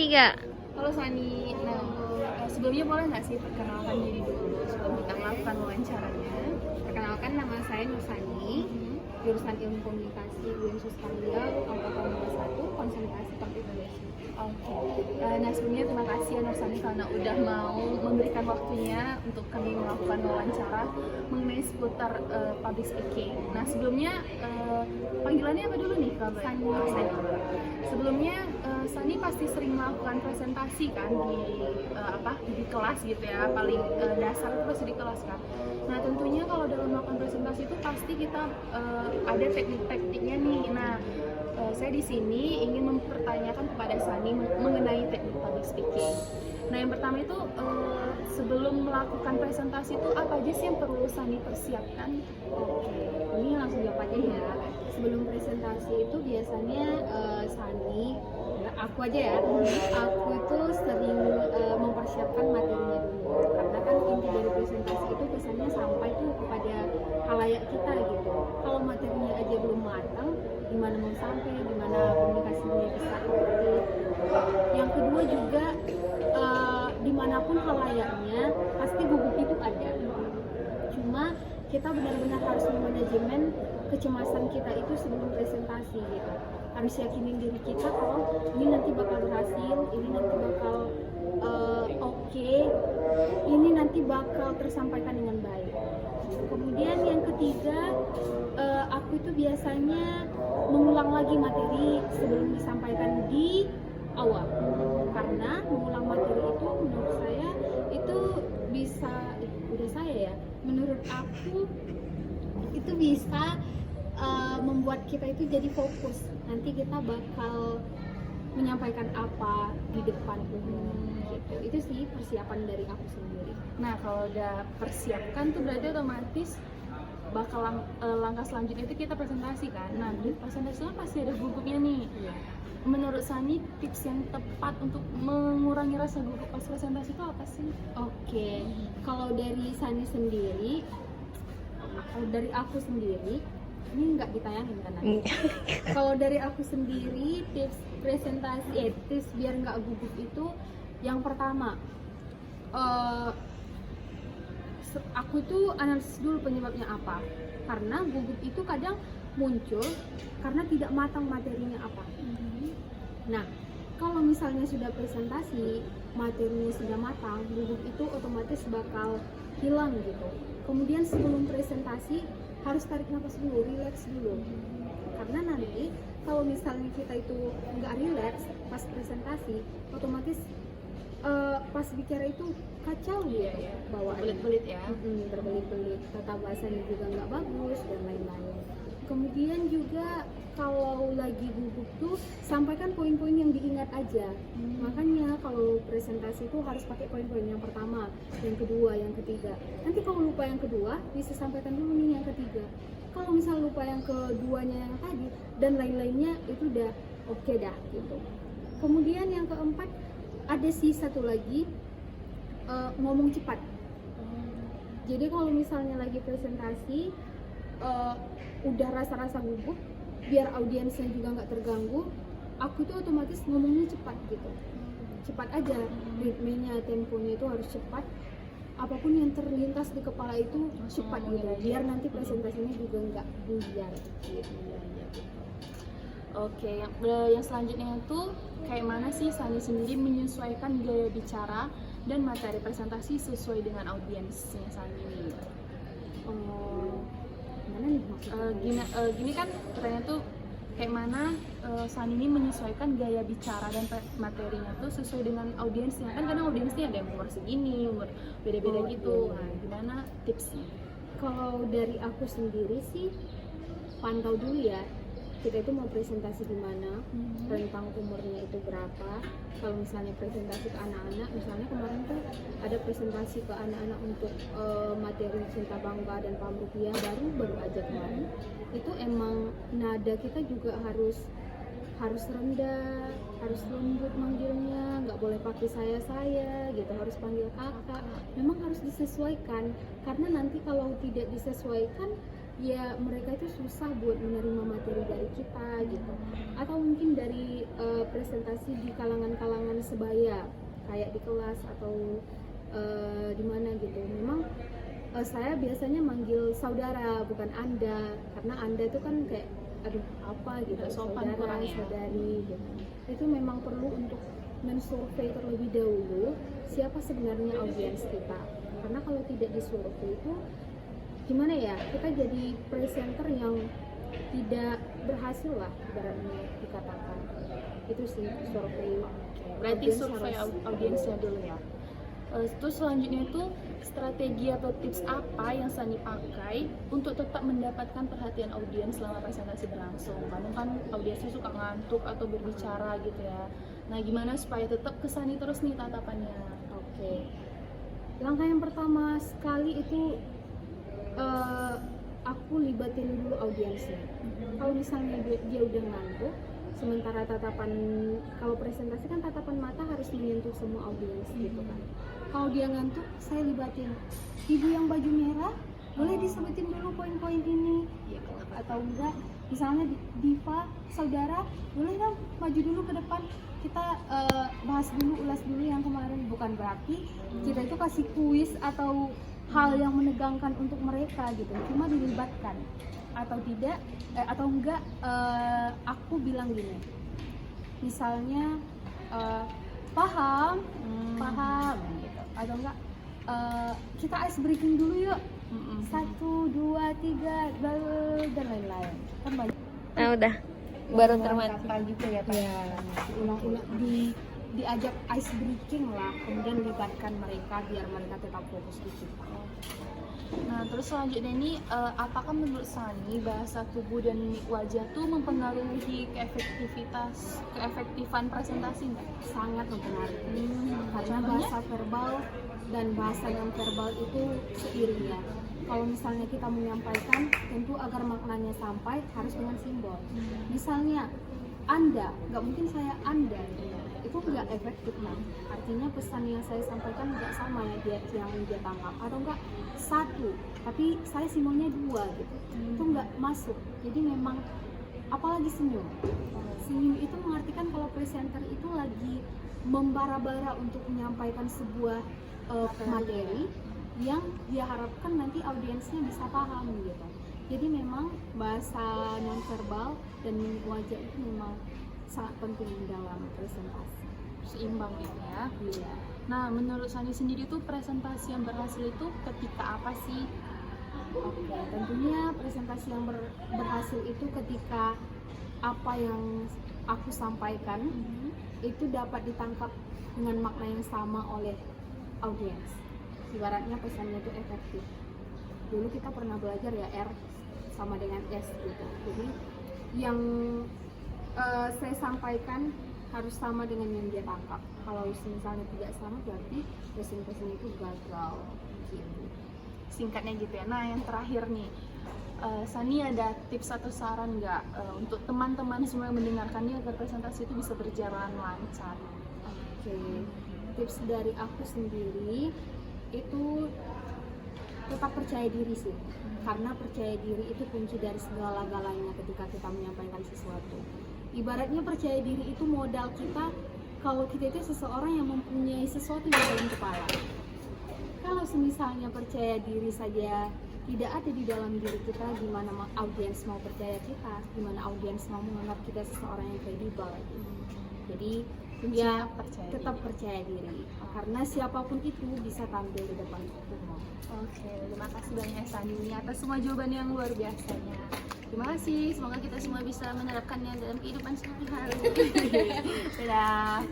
3. Halo Sani, nah sebelumnya boleh nggak sih perkenalkan diri dulu sebelum kita melakukan wawancaranya? Perkenalkan, nama saya Nur Sani, jurusan Ilmu Komunikasi UIN Sustalia, angkatan 21, konsentrasi Public Relations. Oke. Nah sebelumnya terima kasih ya Nur Sani karena udah mau memberikan waktunya untuk kami melakukan wawancara mengenai seputar public speaking. Nah sebelumnya panggilannya apa dulu nih Kak? Sani. Sebelumnya Sani pasti sering melakukan presentasi kan di kelas gitu ya, paling dasar itu pasti di kelas kan. Nah tentunya kalau dalam melakukan presentasi itu pasti kita ada teknik-tekniknya nih. Nah saya di sini ingin mempertanyakan kepada Sani mengenai teknik public speaking. Nah yang pertama itu sebelum melakukan presentasi itu apa aja sih yang perlu Sani persiapkan? Oke, ini langsung jawab aja ya. Sebelum presentasi itu biasanya Sani, aku aja ya, aku itu sering mempersiapkan materinya dulu. Karena kan inti dari presentasi itu kesannya sampai tuh kepada khalayak kita gitu. Kalau materinya aja belum matang, gimana mau sampai, gimana komunikasinya bisa efektif. Yang kedua juga dimanapun halayaknya pasti gugup itu ada. Cuma kita benar-benar harus memanajemen kecemasan kita itu sebelum presentasi gitu. Harus yakinin diri kita kalau ini nanti bakal berhasil, ini nanti bakal oke, ini nanti bakal tersampaikan dengan baik. Kemudian yang ketiga, aku itu biasanya mengulang lagi materi sebelum disampaikan di awal. Karena mengulang materi itu menurut saya itu bisa, menurut aku itu bisa membuat kita itu jadi fokus. Nanti kita bakal menyampaikan apa di depan umum gitu. Itu sih persiapan dari aku sendiri. Nah kalau udah persiapkan tuh berarti otomatis bakal langkah selanjutnya itu kita presentasi kan. Nah di presentasi kan pasti ada gugupnya nih. Menurut Sani tips yang tepat untuk mengurangi rasa gugup pas presentasi itu apa sih? Oke, kalau dari Sani sendiri, kalau dari aku sendiri, ini nggak ditayangin kan nanti. Kalau dari aku sendiri, tips presentasi, tips biar nggak gugup itu, yang pertama, aku itu analisis dulu penyebabnya apa. Karena gugup itu kadang muncul karena tidak matang materinya apa. Nah, kalau misalnya sudah presentasi, materinya sudah matang, gugup itu otomatis bakal hilang gitu. Kemudian sebelum presentasi harus tarik nafas dulu, relax dulu. Karena nanti kalau misalnya kita itu nggak relax pas presentasi, otomatis pas bicara itu kacau gitu bawaannya. Belit-belit ya. Berbelit-belit, tata bahasanya juga nggak bagus dan lain-lain. Kemudian juga kalau lagi gugup tuh sampaikan poin-poin yang diingat aja. Makanya kalau presentasi itu harus pakai poin-poin yang pertama, yang kedua, yang ketiga. Nanti kalau lupa yang kedua bisa sampaikan dulu nih yang ketiga. Kalau misal lupa yang keduanya yang tadi dan lain-lainnya itu udah oke dah gitu. Kemudian yang keempat ada sih satu lagi, ngomong cepat. Jadi kalau misalnya lagi presentasi udah rasa-rasa gugup, biar audiensnya juga nggak terganggu, aku tuh otomatis ngomongnya cepat gitu. Cepat aja, ritmenya, temponya itu harus cepat. Apapun yang terlintas di kepala itu cepat gitu, biar nanti presentasinya juga nggak buyar gitu. Oke, yang selanjutnya itu kayak mana sih Sani sendiri menyesuaikan gaya bicara dan materi presentasi sesuai dengan audiensnya Sani ini? Gimana nih maksudnya? Gini kan pertanyaan tuh kayak mana Sani ini menyesuaikan gaya bicara dan materinya tuh sesuai dengan audiensnya. Kan kadang audiensnya ada yang umur segini, umur beda-beda gitu. Nah, gimana tipsnya? Kalau dari aku sendiri sih pantau dulu ya, kita itu mau presentasi di mana, rentang umurnya itu berapa. Kalau misalnya presentasi ke anak-anak, misalnya kemarin tuh ada presentasi ke anak-anak untuk materi cinta bangga dan paham rupiah baru aja kemarin. Itu emang nada kita juga harus rendah, harus lembut manggilnya, nggak boleh pakai saya gitu, harus panggil kakak. Memang harus disesuaikan, karena nanti kalau tidak disesuaikan ya mereka itu susah buat menerima materi dari kita gitu, atau mungkin dari presentasi di kalangan-kalangan sebaya kayak di kelas atau di mana gitu. Memang saya biasanya manggil saudara bukan anda, karena anda itu kan kayak aduh apa gitu, Sopan saudara kurang ya. saudari gitu. Itu memang perlu untuk mensurvei terlebih dahulu siapa sebenarnya audiens kita, karena kalau tidak disurvei itu gimana ya, kita jadi presenter yang tidak berhasil lah ibaratnya dikatakan. Itu sih survei. Berarti Audiens survei harus- audiensnya dulu ya. Terus selanjutnya itu strategi atau tips apa yang Sani pakai untuk tetap mendapatkan perhatian audiens selama presentasi berlangsung? Kadang kan audiensnya suka ngantuk atau berbicara gitu ya. Nah, gimana supaya tetap ke Sani terus nih tatapannya? Oke. Langkah yang pertama sekali itu aku libatin dulu audiensnya. Kalau misalnya dia udah ngantuk, sementara tatapan, kalau presentasi kan tatapan mata harus menyentuh semua audiens gitu kan. Kalau dia ngantuk, saya libatin. Ibu yang baju merah, boleh disebutin dulu poin-poin ini. Iya, kalau Atau enggak, misalnya Diva, saudara, boleh dong maju dulu ke depan. Kita bahas dulu, ulas dulu yang kemarin. Bukan berarti kita itu kasih kuis atau hal yang menegangkan untuk mereka gitu, cuma dilibatkan. Atau tidak, atau enggak, aku bilang gini, misalnya paham gitu. Atau enggak, kita ice breaking dulu yuk, 1, 2, 3 dan lain-lain kan banyak. Nah udah, baru Ulang termati. kata gitu ya Pak. Ulang-ulang diajak ice breaking lah, kemudian libatkan mereka biar mereka tetap fokus di kita. Nah, terus selanjutnya ini, apakah menurut Sani bahasa tubuh dan mimik wajah tuh mempengaruhi keefektifan presentasi nggak? Sangat mempengaruhi karena Contohnya? bahasa verbal dan bahasa non verbal itu seiring ya. Kalau misalnya kita menyampaikan, tentu agar maknanya sampai harus dengan simbol. Misalnya Anda, nggak mungkin saya Anda, itu nggak efektif kan. Artinya pesan yang saya sampaikan nggak sama ya yang dia tangkap, atau enggak satu, tapi saya simbolnya 2 gitu. Itu nggak masuk. Jadi memang apalagi senyum. Senyum itu mengartikan kalau presenter itu lagi membara-bara untuk menyampaikan sebuah materi yang dia harapkan nanti audiensnya bisa paham gitu. Jadi memang bahasa nonverbal dan mimik wajah itu memang sangat penting dalam presentasi. Seimbang gitu ya. Iya. Nah, menurut Sani sendiri tuh presentasi yang berhasil itu ketika apa sih? Oke, tentunya presentasi yang berhasil itu ketika apa yang aku sampaikan itu dapat ditangkap dengan makna yang sama oleh audiens. Ibaratnya pesannya itu efektif. Dulu kita pernah belajar ya R sama dengan S gitu. Jadi yang saya sampaikan harus sama dengan yang dia tangkap. Kalau misalnya tidak sama berarti presentasi itu gagal gitu. Singkatnya gitu ya. Nah, yang terakhir nih, Sani ada tips atau saran nggak untuk teman-teman semua yang mendengarkannya agar presentasi itu bisa berjalan lancar? Oke, tips dari aku sendiri itu tetap percaya diri sih, karena percaya diri itu kunci dari segala-galanya ketika kita menyampaikan sesuatu. Ibaratnya percaya diri itu modal kita kalau kita itu seseorang yang mempunyai sesuatu di dalam kepala. Kalau misalnya percaya diri saja tidak ada di dalam diri kita, gimana audiens mau percaya kita, gimana audiens mau menganggap kita seseorang yang kredibel. Jadi ya tetap percaya diri, karena siapapun itu bisa tampil di depan umum. Oke, terima kasih banyak Sani atas semua jawaban yang luar biasanya. Terima kasih, semoga kita semua bisa menerapkannya dalam kehidupan sehari-hari. Dadah.